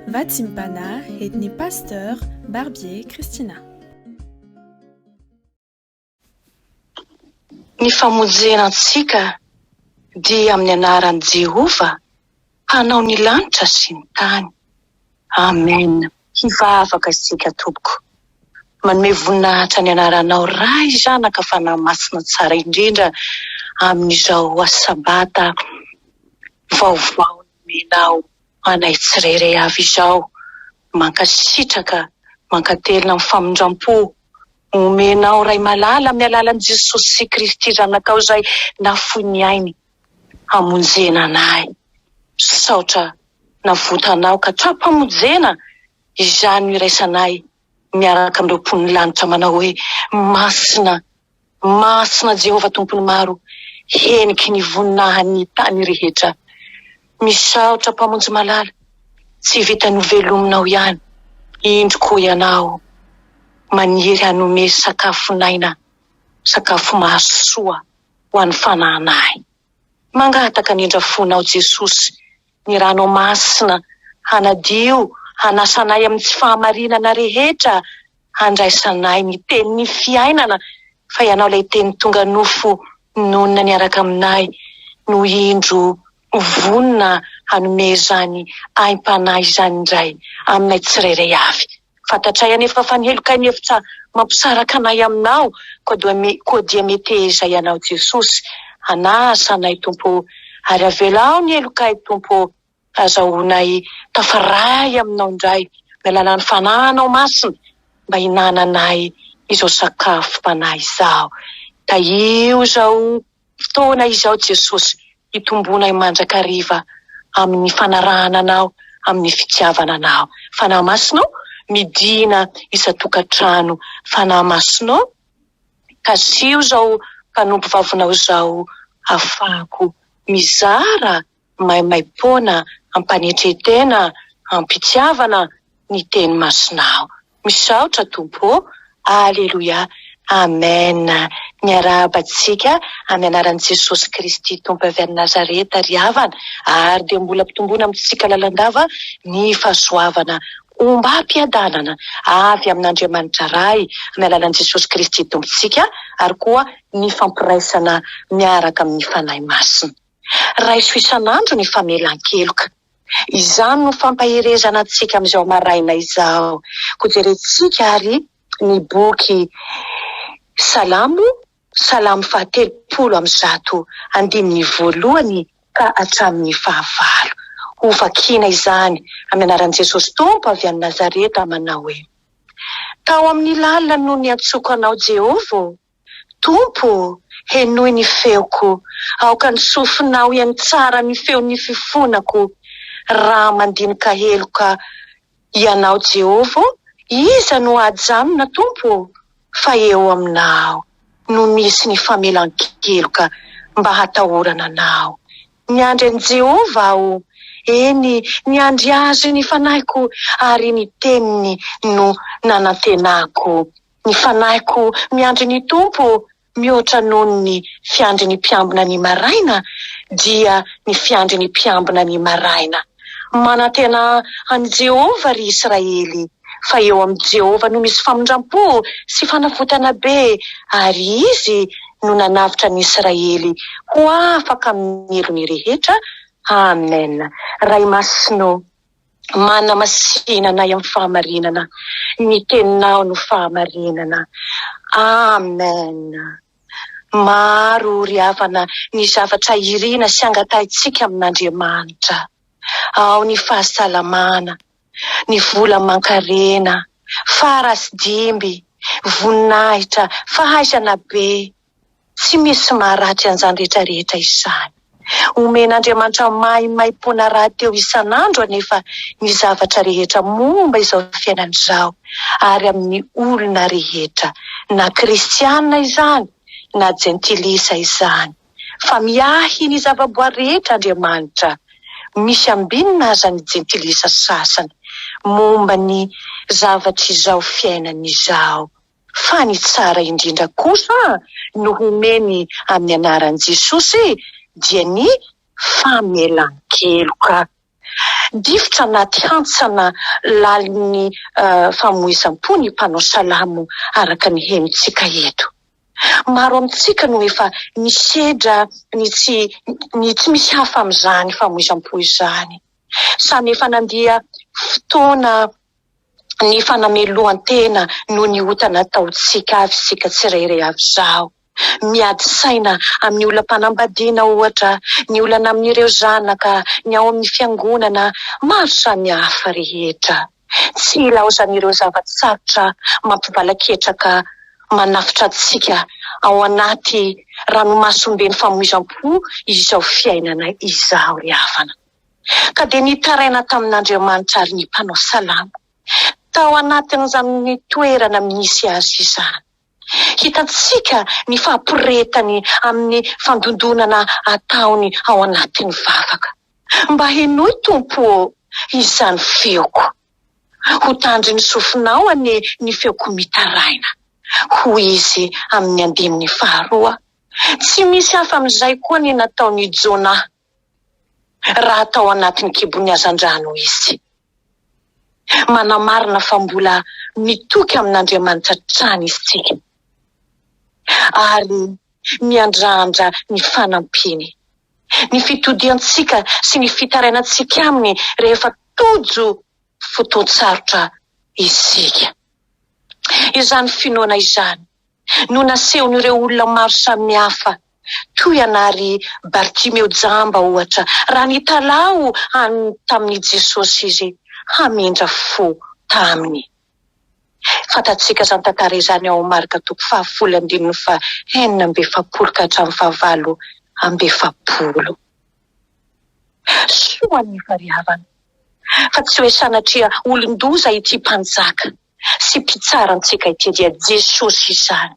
Vatimpana etni Pasteure, BARBIER, Christina. Ny famonjenantsika dia amin'ny anaran'i Jehova hanao ny lanitra sy ny tany. Amen. Hivavaka isika tompoko. Manome voninahitra ny anaranao Ray zanaka fanahy masina tsara indrindra amin'izao asabata vaovao nomenao anay tsirairay avy izao. Mankasitraka, mankatelina amin'ny famondram-po. Omenao ray malala amin'ny alalan'i Jesosy sy Kristy zanakao izay nafoy ny ainy hamonjena anay. Saotra navotanao ka trapamonjena izany iraisanay miaraka amin'ireo mponiny lanitra manao hoe masina, masina Jehova tompony maro, heniky ny voninahiny tany rehetra. Misaotra mpamonjy malala, tsy vitany velominao ihany, indroko ianao maniry hanome sakafonaina, sakafo mahasoa ho an'ny fananay. Mangataka ny indrafonao Jesosy, ny rano masina, hanadio, hanasanay amin'ny tsy fahamarinana rehetra, handraisanay ny tenin'ny fiainana, fa ianao ilay teny tonga nofo nonina niaraka aminay, no indro vonina hanome izany aim-panahy izany indray aminay tsirairay avy. Fantatray anefa fa ny heloka ny hevitra mampisaraka anay aminao, koa dia meteza ianao Jesosy, hanasanay tompo, ary avelao ny helokay tompo, azahoanay tafaray aminao indray, mialalan'ny fananao masina, mba hinananay izao sakafo panahy izao. Ka io zao fotoana izao Jesosy, itombonay mandrakariva amin'ny fanarahananao, amin'ny fitiavana anao. Fanahy masinao, midina isa-tokantrano, fanahy masinao, kasio zao mpanompo vavonao zao afako mizara maimai-poana, ampanetretena, ampitiavana ny teny masinao. Misaotra tompo, aleluia, amen. Miarabantsika amin'ny anaran'i Jesosy Kristy tompo avy any Nazareta ry havana, ary dia mbola mpitombona amintsika lalandava ny fahasoavana ombam-piadanana avy amin'Andriamanitra ray amin'ny alalan'i Jesosy Kristy tompontsika, ary koa ny fampiraisana miaraka amin'ny fanahy masina. Raiso isan'andro ny famelan-keloka. Izany no fampaherezana antsika amin'izao maraina izao. Ko jerentsika ary ny boky Salamo, Salamo 130:1 ka hatramin'ny 9. Ho vakiana izany amin'ny anaran'i Jesosy tompo avy any Nazareta manao hoe: tao amin'ny lalina no niantsoko anao Jehova, tompo, henoy ny feoko, aoka ny sofinao ihany tsara ny feon'ny fifonako. Raha mandinika heloka ianao Jehova, iza no ajanona tompo? Fa eo aminao no misy ny famelan-keloka mba hatahorana anao. Niandry an'i Jehova aho, eny niandry azy ny fanahiko, ary ny teniny no nanantenako. Ny fanahiko miandry ny tompo, mihoatra noho ny fiandry ny mpiambina ny maraina, dia ny fiandry ny mpiambina ny maraina. Manantena an'i Jehova ry Israely, fa eo amin'i Jehova no misy famondram-po sy fanafotana be, ary izy no nanavitra ny Israely ho afaka amin'ny elony rehetra. Amen. Ray masino, mana masinanay amin'ny fahamarinana, ny teninao no fahamarinana. Amen. Maro ry havana ny zavatra irina sy angataitsika amin'Andriamanitra. Ao ny fahasalamana, ny vola mankarena, farasy-dimby, voninahitra, fahaizana be. Tsy misy maharatry an'izany rehetrarehetra izany. Omen'Andriamanitra maimai-poana raha teo isan'andro anefa ny zavatra rehetra momba izao fiainana izao, ary amin'ny olona rehetra, na kristianina izany, na jentilisa izany. Fa miahy ny zavaboary rehetra Andriamanitra. Misy ambinina aza ny jentilisa sasany momba ny zavatra izao fiainana izao. Fa ny tsara indrindra kosa no homeny amin'ny anaran'i Jesosy dia ny famelan-keloka. Difitra anaty hantsana lalin'ny famoizam-po ny mpanao salamo araka ny henitsika eto. Maro amintsika no efa nisedra ny tsy misy hafa amin'izany famoizam-po izany. Samy efa nandia fotoana ny fanamelohan-tena no ny otana ataontsika avy sika tsirairay avy izao. Miady saina amin'ny olam-panambadiana ohatra, ny olana amin'ireo zanaka, ny ao amin'ny fiangonana, maro samihafa rehetra. Tsy ilaozan'ireo zavatsarotra mampivalaketraka manafitra antsika ao anaty ranomasombe ny famoizam-po izao fiainana izao ry havana. Ka dia nitaraina tamin'Andriamanitra ary ny mpanao salamo tao anatin'izany toerana misy azy izany. Hitantsika ny fampiretany amin'ny fandondonana ataony ao anatin'ny vavaka. Mba henoy Tompo izany feoko. Ho tandry ny sofinao ny feoko mitaraina. Ho izy amin'ny andininy faharoa. Tsy misy hafa amin'izay koa ny nataony Ziona raha tao anatin'ny kibony hazan-drano izy. Manamarina fa mbola mitoky amin'Andriamanitra trany isika. Ary miandrandra ny fanampiny, ny fitodiantsika sy ny fitarainantsika aminy rehefa tojo fotoan-tsarotra isika. Izany finoana izany no nasehon'ireo olona maro samihafa toy anary Bartimeo jamba ohatra, raha nitalao tamin'ny Jesosy izy hamendra fo taminy. Fantatsika izany tantara izany ao Marka 10:9-11:20. Soa ny fariavana, fa tsy hoe sanatria olon-doza ity mpanjaka sy mpitsarantsika ity dia Jesosy izany.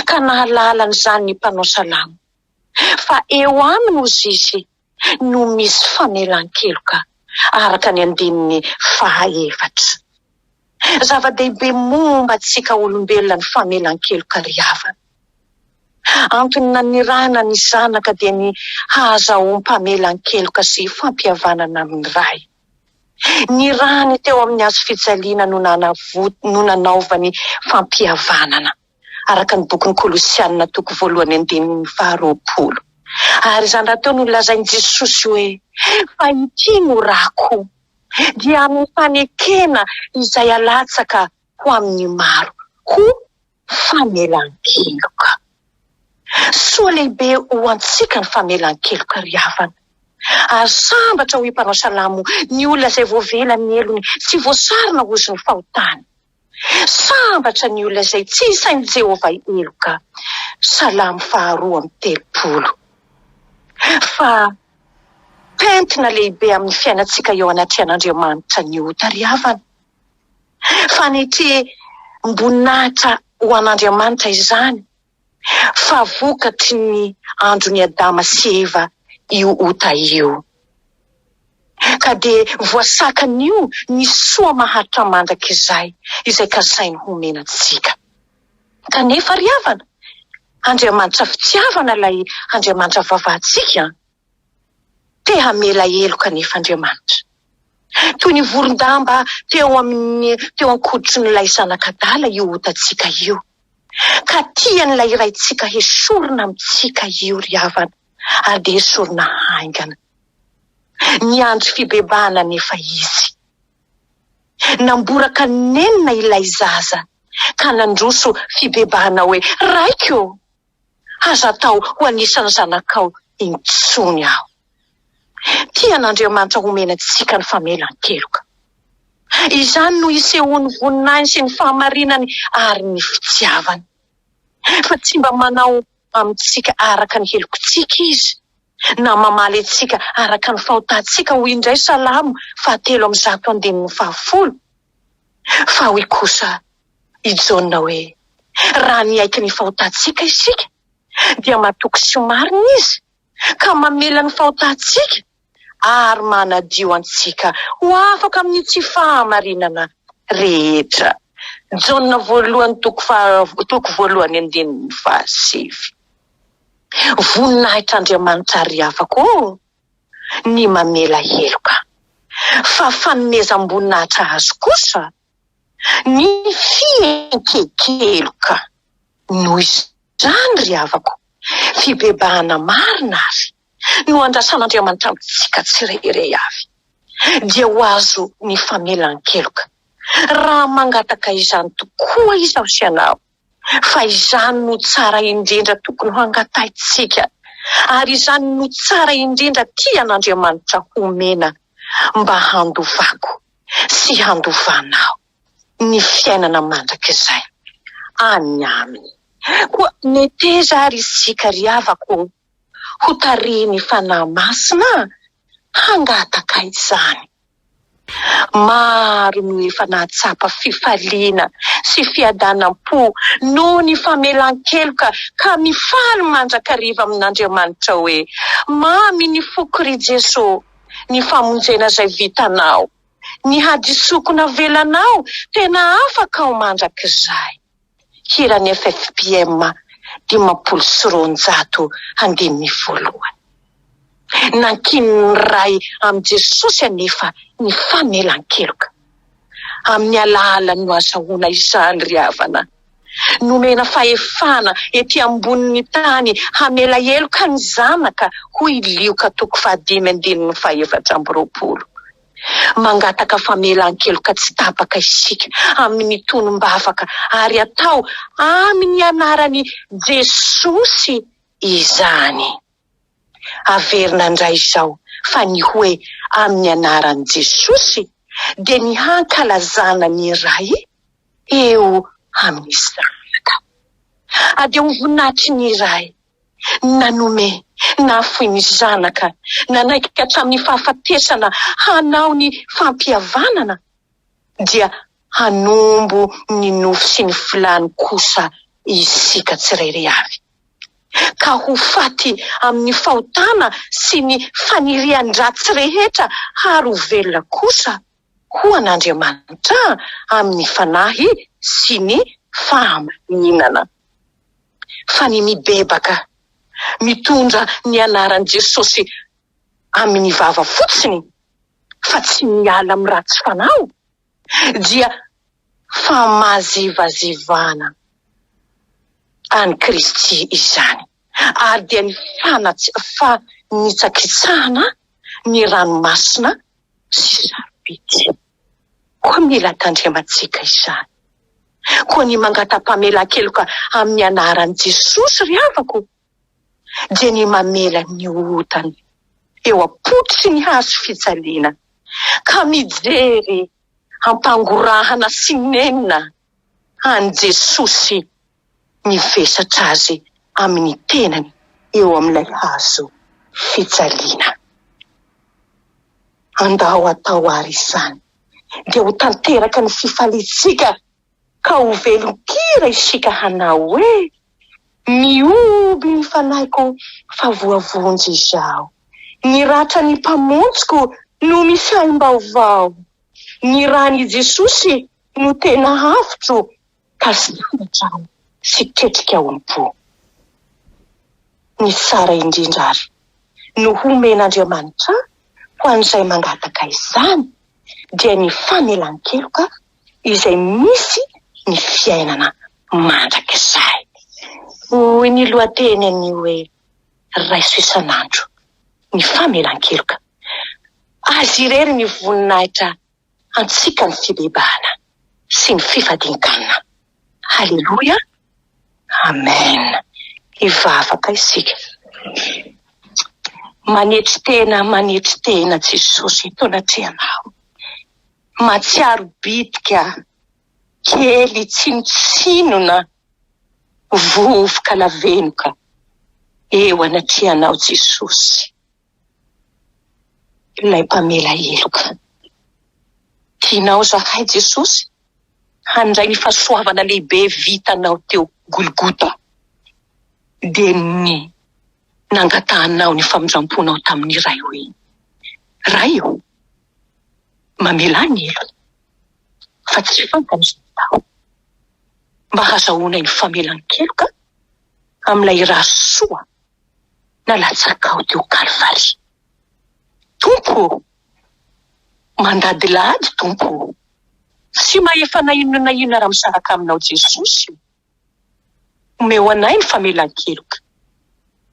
Ka nahalala n'izany ny mpanao salamo. Fa eo aminy ozy izy no misy famelan-keloka araka ny andininy 4. Zava-dehibe momba antsika olombelona ny famelan-keloka ry havana. Antony nanirana ny zanaka dia ny hahazahoam-pamelan-keloka sy fampihavanana amin'ny ray. Nirany teo amin'ny hazo fijaliana no nanaovany fampihavanana araka ny bokin'ny Kolosianina 2:20. Ary izany raha teo no lazain'i Jesosy hoe fa ity no rako dia amin'ny fanekena izay alatsaka ho amin'ny maro, ho famelan-keloka. Soa lehibe ho antsika ny famelan-keloka ry havana. Ary sambatra ho mpanao salamo ny olona izay voavela ny elony sy voasarona ozy ny fahotany. Sambatra ny olona izay tsy isain'i Jehovah eloka. Salamo 2:30. Fa pentina lehibe amin'ny fiainantsika eo anaty an'Andriamanitra ny ota ry havana. Fanete mboninahitra ho an'Andriamanitra izany. Fa vokatry ny andron'ny Adama sy Eva io ota io. Ka dia voasakan'io ny soa maharitra mandrak izay kasainy homenantsika. Kanefa ry havana, Andriamanitra fitiavana ilay Andriamanitra vavahantsika. Te hamela eloka nefa Andriamanitra. Toy ny voron-damba teo an-koditry n'ilay zanak'adala io otantsika io. Ka tian'ilay iraintsika hesorina amintsika io ry havana, ary dia hesorina haingana. Niandry fibebahana nefa izy. Namboraka nenina ilay zaza, ka nandroso fibebahana hoe raiko, aza tao ho anisan'ny zanakao intsony aho. Tian'Andriamanitra homenantsika ny famelan-keloka. Izany no isehoany voninahiny sy ny fahamarinany ary ny fitiavany. Fa tsy mba manao amintsika araka ny helokontsika izy, na mamaly antsika araka ny fahotantsika ho indray salamo 3:10. Fa hoy kosa i Ziona hoe raha niaiky ny fahotantsika isika dia matoky sy marina izy, ka mamela ny fahotantsika ary manadio antsika ho afaka amin'ny tsy fahamarinana rehetra. Ziona 1:7. Voninahitra Andriamanitra ary afaka ny mamela heloka. fa fanomezam-boninahitra azy kosa ny famelan-keloka. Noho izany ry havako, fibebahana marina azy no andrasan'Andriamanitra amintsika tsirairay avy, dia ho azo ny famelan-keloka. Raha mangataka izany tokoa izaho sy ianao, fa izany no tsara indrindra tokony ho angataitsika, ary izany no tsara indrindra tian'Andriamanitra homena mba handovako sy handovanao ny fiainana mandrakizay any aminy. Koa neteza ary isika ry havako ho tariny fanahy masina hangataka izany. Maro no efa nahatsapa fifaliana sy fiadanam-po noho ny famelan-keloka, ka mifaly mandrakariva amin'Andriamanitra hoe: mamy ny foko ry Jesosy, ny famonjena izay vitanao, ny hadisokona velanao, tena afaka ho mandrakizay. Hiran'ny FPMM-150. Nankininy ray am' Jesosy anefa ny famelan-keloka. Amin'ny alalan'ny no azahoana izany ry havana, nomena fahefana ety ambonin'ny tany hamela heloka ny zanaka ho ilioka toko 5:24. Mangataka famelan-keloka tsy tapaka isika amin'ny tonom-bavaka, ary atao amin'ny anarany Jesosy izany. Averina indray izao fa ny hoe amin'ny anaran'i Jesosy dia ny hankalazana ny iray eo amin'ny zanaka. Ade ho voninahitry ny iray nanome nafoy ny zanaka, nanaiky hatramin'ny fahafatesana hanao ny fampihavanana, dia hanombo ny nofo sy ny filany kosa isika tsirairay avy, ka ho faty amin'ny fahotana sy ny fanirian-dratsy rehetra, ary ho velona kosa ho an'Andriamanitra amin'ny fanahy sy ny fahamaninana. Fa ny mibebaka mitondra ny anaran'i Jesosy amin'ny vava fotsiny, fa tsy miala amin'ny ratsy fanao, dia famazivazivana any Kristy izany, ary dia ny fanitsakitsahana ny ranomasina sy sarobity. Koa mila tandrematsika izany. Koa ny mangata-pamelan-keloka amin'ny anaran'i Jesosy ry havako, dia ny mamela ny otany eo apotry ny hazo fijaliana, ka mijery ampangorahana sy nenina any Jesosy mivesatra azy amin'ny tenany eo amin'ilay hazo fijaliana. Andao atao ary izany, dia ho tanteraka ny fifalitsika, ka ho velon-kira isika hanao hoe: mioby ny fanahyko fa voavonjy izao, ny ratra ny mpamonjiko no misaim-baovao, ny rany Jesosy no tena hafitro, ka sandratrao sy ketrika ao am-po. Ny tsara indrindra ary no homen'Andriamanitra ho an'izay mangataka izany, dia ny famelan-keloka izay misy ny fiainana mandrakizay. Hoy ny lohateny ny hoe Raiso isan'andro, ny famelan-keloka. Azy irery ny voninahitra antsika ny fibebahana sy ny fifadin-kanina. Haleloia, amen. Ivavaka isika. Manetry tena Jesosy tonatreanao. Matsiaro bitika kely tsinotsinona, vovoka lavenoka eo anatrehanao Jesosy, ilay mpamela heloka. Tianao zahay Jesosy handray ny fahasoavana lehibe vitanao teo Golgota, dia ny nangatahanao ny famindramponao tamin'ny ray hoe: ray io mamela ny elo, fa tsy fankan'izao mba hazahoana ny famelan-keloka amin'ilay rasoa nalatsakao teo Kalvary. Tompo, mandadilady tompo. Tsy maefa na inona raha misaraka aminao Jesosy. Omeo anay ny famelan-keloka.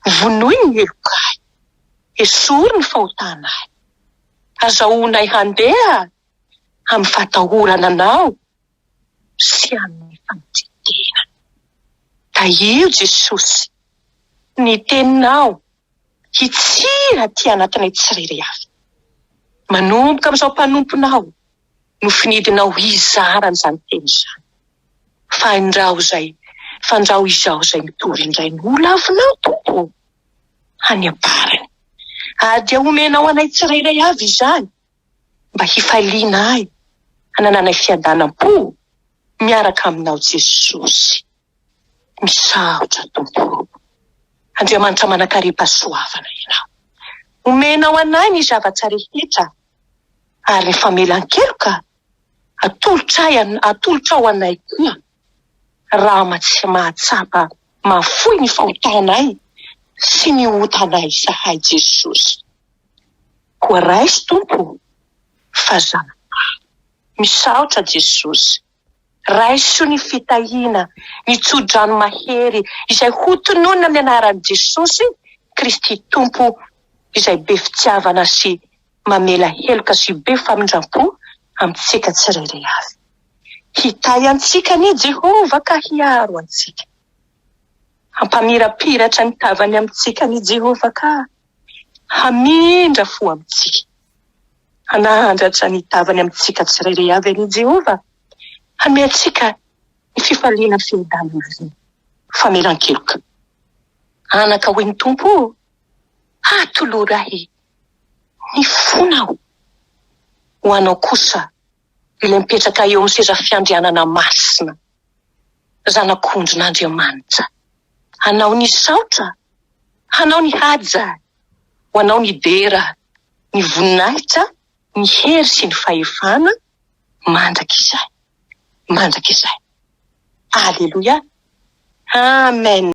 Vonoy ny elokay. Esory ny fahotanay. Azahoanay handeha amin'ny fatahorana anao sy amin'ny fanotintena. Da io Jesosy, ny teninao hitsira ty anatinay tsirairay avy. Manomboka amin'izao mpanomponao no finidinao hizarany izany teny izany. Fandrao izao zay mitovy indray no lavinao tompo. Any aparany. Ady omenao anay tsirairay avy izany. Mba hifalianay, hanananay fiadanam-po miaraka aminao Jesosy. Misaotra tompo. Andriamanitra manakariam-pahasoavana ianao. Omenao anay ny zavatra rehetra. Ary ny famelan-keloka atolotrao anay koa. Raha tsy mahatsapa mahafoy ny fahotanay sy ny hotanay zahay Jesosy. Koa Raiso tompo, fazana. Misaotra Jesosy. Raiso ny fitahiana, ny tsodrano mahery izay hotonona amin'ny anaran'i Jesosy Kristy tompo, izay be fitiavana sy mamela heloka sy be famindram-po amintsika tsirairay avy. Hitay antsika ny Jehova ka hiaro antsika. Hampamirapiratra ny tavany amintsika ny Jehova ka hamindra fo amintsika. Hanandratra ny tavany amintsika tsirairay avy ny Jehova. Hanome antsika ny fifaliana fiadanana azy. Famelan-keloka. Anaka hoe ny tompo, atolorahy ny fonao. Ho anao kosa, ilay mipetraka eo amin'ny seza fiandrianana masina. Zanak'ondrin'Andriamanitra. Hanao ny saotra, hanao ny haja, ho anao ny dera, ny voninahitra, ny hery sy ny fahefana, mandrak'izay. Alleluia. Amen.